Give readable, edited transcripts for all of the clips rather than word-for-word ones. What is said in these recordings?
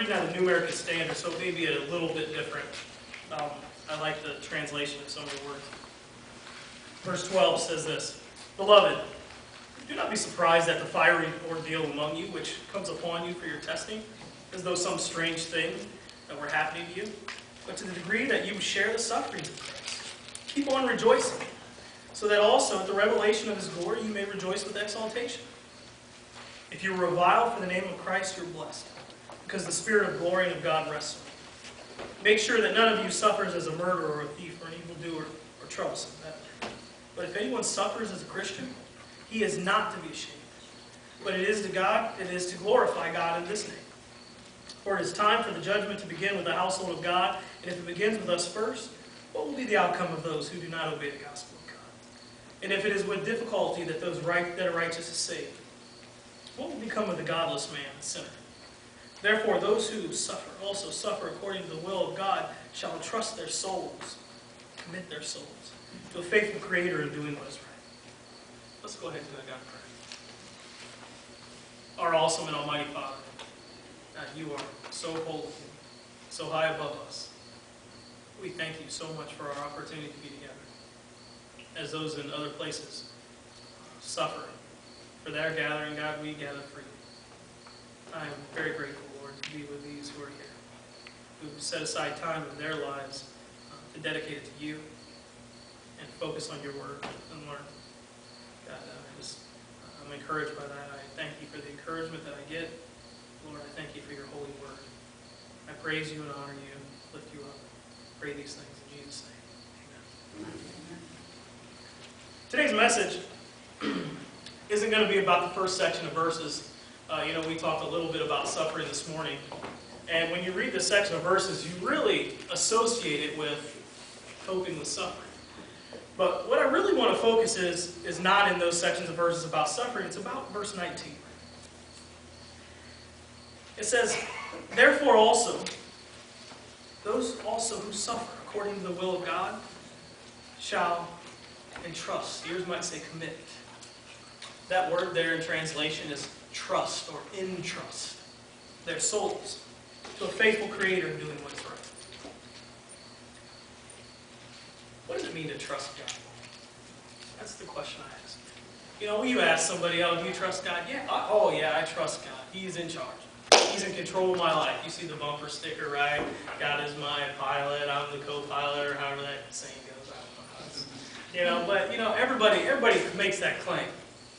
reading out of the New American Standard, so it may be a little bit different. I like the translation of some of the words. Verse 12 says this, "Beloved, do not be surprised at the fiery ordeal among you, which comes upon you for your testing, as though some strange thing that were happening to you. But to the degree that you share the sufferings of Christ, keep on rejoicing, so that also at the revelation of his glory you may rejoice with exaltation. If you are reviled for the name of Christ, you're blessed, because the Spirit of glory and of God rests on you. Make sure that none of you suffers as a murderer or a thief or an evildoer or troublesome. But if anyone suffers as a Christian, he is not to be ashamed. But it is to glorify God in this name. For it is time for the judgment to begin with the household of God, and if it begins with us first, what will be the outcome of those who do not obey the gospel of God? And if it is with difficulty that that are righteous is saved, what will become of the godless man and sinner? Therefore, those who suffer also suffer according to the will of God shall entrust their souls, commit their souls, to a faithful Creator in doing what is right." Let's go ahead and do that, God, prayer. Our awesome and almighty Father, God, you are so holy, so high above us. We thank you so much for our opportunity to be together, as those in other places suffer. For their gathering, God, we gather for you. I am very grateful, Lord, to be with these who are here, who set aside time in their lives to dedicate it to you and focus on your word and learn. God, I'm encouraged by that. I thank you for the encouragement that I get. Lord, I thank you for your holy word. I praise you and honor you, lift you up. Pray these things in Jesus' name. Amen. Today's message isn't going to be about the first section of verses. We talked a little bit about suffering this morning. And when you read this section of verses, you really associate it with coping with suffering. But what I really want to focus is not in those sections of verses about suffering. It's about verse 19. It says, "Therefore also, those also who suffer according to the will of God shall entrust." Yours might say commit. That word there in translation is trust or entrust their souls to a faithful Creator in doing what's right. What does it mean to trust God? That's the question I ask. When you ask somebody, "Oh, do you trust God?" "Yeah, I trust God. He's in charge. He's in control of my life." You see the bumper sticker, right? "God is my pilot, I'm the co-pilot," or however that saying goes. I don't know. But everybody makes that claim.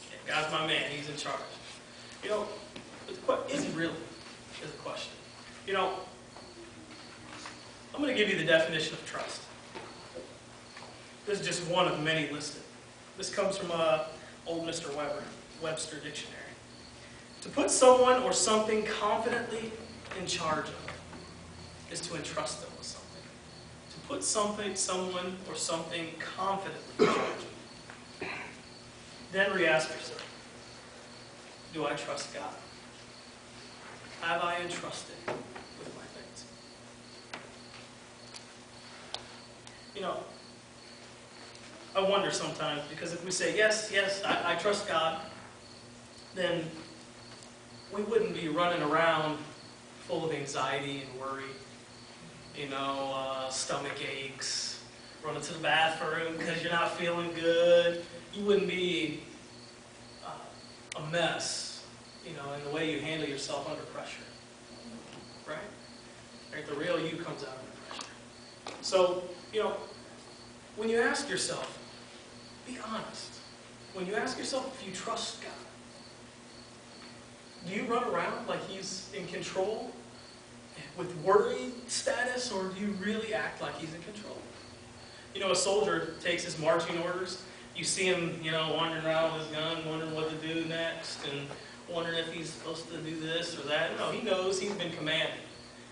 Yeah, God's my man, he's in charge. But is he really? Is the question. I'm going to give you the definition of trust. This is just one of many listed. This comes from old Mr. Webster Dictionary. To put someone or something confidently in charge of is to entrust them with something. To put someone, or something confidently in charge of. Then re-ask yourself, do I trust God? Have I entrusted with my things? I wonder sometimes, because if we say, yes, I trust God, then we wouldn't be running around full of anxiety and worry, stomach aches, running to the bathroom because you're not feeling good. You wouldn't be a mess, in the way you handle yourself under pressure, right? The real you comes out under pressure. So, when you ask yourself, be honest. When you ask yourself if you trust God, do you run around like he's in control with worry status, or do you really act like he's in control? A soldier takes his marching orders. You see him, wandering around with his gun, wondering what to do next, and wondering if he's supposed to do this or that. No, he knows he's been commanded.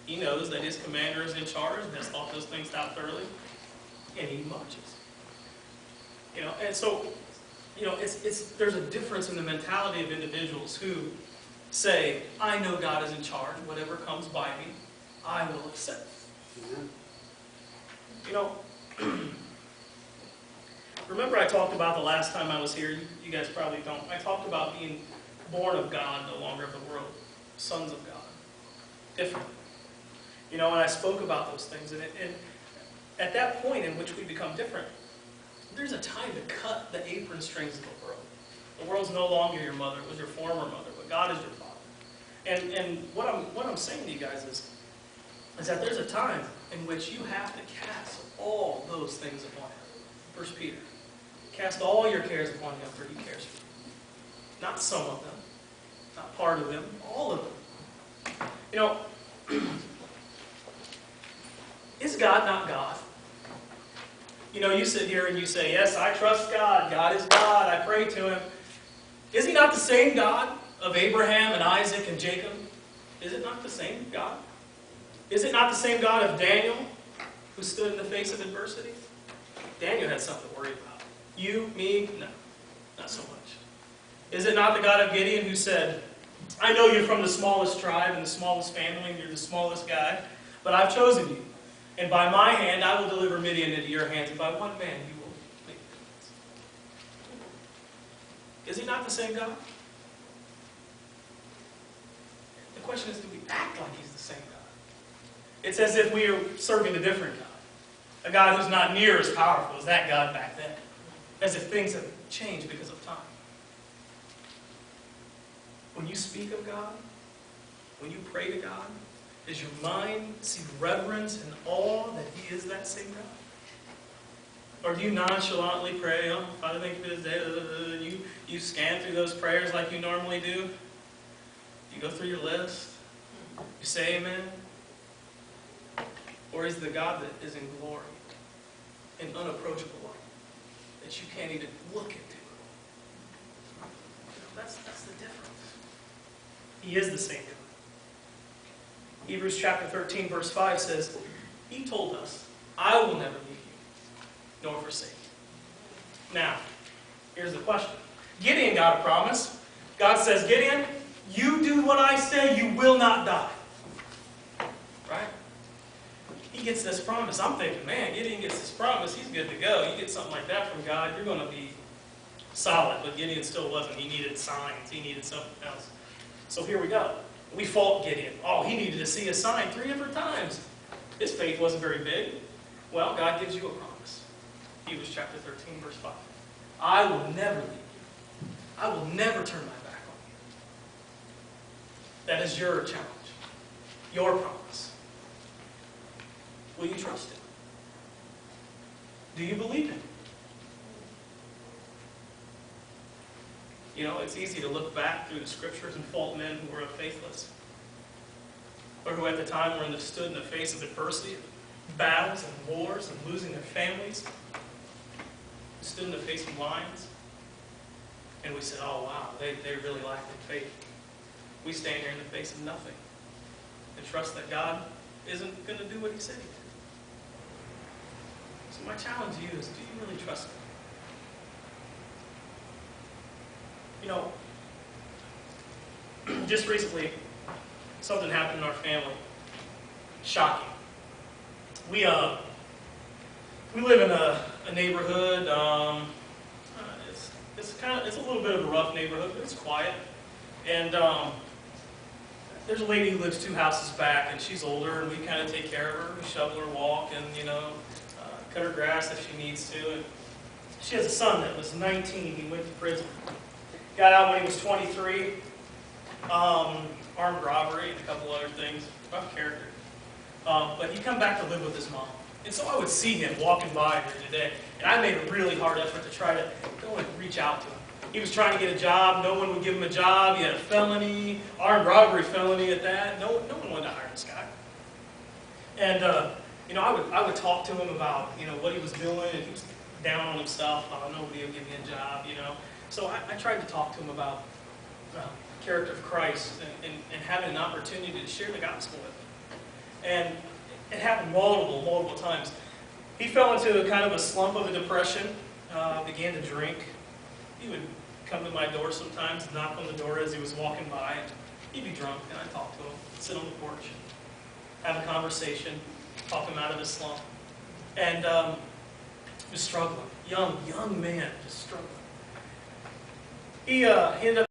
He knows that his commander is in charge, and has thought those things out thoroughly, and he marches. And so, there's a difference in the mentality of individuals who say, "I know God is in charge. Whatever comes by me, I will accept." Remember I talked about the last time I was here, you guys probably don't, I talked about being born of God, no longer of the world, sons of God. Different. And I spoke about those things. And at that point in which we become different, there's a time to cut the apron strings of the world. The world's no longer your mother. It was your former mother, but God is your father. And what I'm saying to you guys is that there's a time in which you have to cast all those things upon him. 1 Peter. Cast all your cares upon him, for he cares for you. Not some of them. Not part of them. All of them. Is God not God? You sit here and you say, yes, I trust God. God is God. I pray to him. Is he not the same God of Abraham and Isaac and Jacob? Is it not the same God? Is it not the same God of Daniel, who stood in the face of adversity? Daniel had something to worry about. You, me, no, not so much. Is it not the God of Gideon who said, I know you're from the smallest tribe and the smallest family, and you're the smallest guy, but I've chosen you. And by my hand I will deliver Midian into your hands, and by one man you will make it. Is he not the same God? The question is, do we act like he's the same God? It's as if we are serving a different God. A God who's not near as powerful as that God back then. As if things have changed because of time. When you speak of God, when you pray to God, does your mind see reverence and awe that he is that same God? Or do you nonchalantly pray, oh, Father, thank you for this day, and you scan through those prayers like you normally do? You go through your list? You say amen? Or is the God that is in glory, in unapproachable light, that you can't even look into? That's the difference. He is the same God. Hebrews chapter 13, verse 5 says, he told us, I will never leave you, nor forsake you. Now, here's the question. Gideon got a promise. God says, Gideon, you do what I say, you will not die. Right? He gets this promise. I'm thinking, man, Gideon gets this promise, he's good to go. You get something like that from God, you're going to be solid. But Gideon still wasn't. He needed signs. He needed something else. So here we go. We fault Gideon. Oh, he needed to see a sign 3 different times. His faith wasn't very big. Well, God gives you a promise. Hebrews chapter 13, verse 5. I will never leave you. I will never turn my back on you. That is your challenge. Your promise. Will you trust him? Do you believe him? It's easy to look back through the scriptures and fault men who were faithless, or who at the time stood in the face of adversity, battles and wars and losing their families, who stood in the face of lions, and we said, oh wow, they really lacked in faith. We stand here in the face of nothing and trust that God isn't going to do what he said he did. So my challenge to you is, do you really trust him? Just recently, something happened in our family. Shocking. We live in a neighborhood. It's a little bit of a rough neighborhood, but it's quiet. And there's a lady who lives 2 houses back, and she's older, and we kind of take care of her. We shovel her walk, and cut her grass if she needs to. And she has a son that was 19. He went to prison. Got out when he was 23. Armed robbery and a couple other things. Rough character. But he come back to live with his mom. And so I would see him walking by here today. And I made a really hard effort to try to go and reach out to him. He was trying to get a job. No one would give him a job. He had a felony, armed robbery felony at that. No one wanted to hire this guy. And I would talk to him about what he was doing, and he was down on himself. Nobody will give me a job. So I tried to talk to him about the character of Christ and having an opportunity to share the gospel with him. And it happened multiple times. He fell into a kind of a slump of a depression, began to drink. He would come to my door sometimes, knock on the door as he was walking by, and he'd be drunk, and I'd talk to him, sit on the porch, have a conversation, talk him out of his slump. And he was struggling. Young man, just struggling. He ended up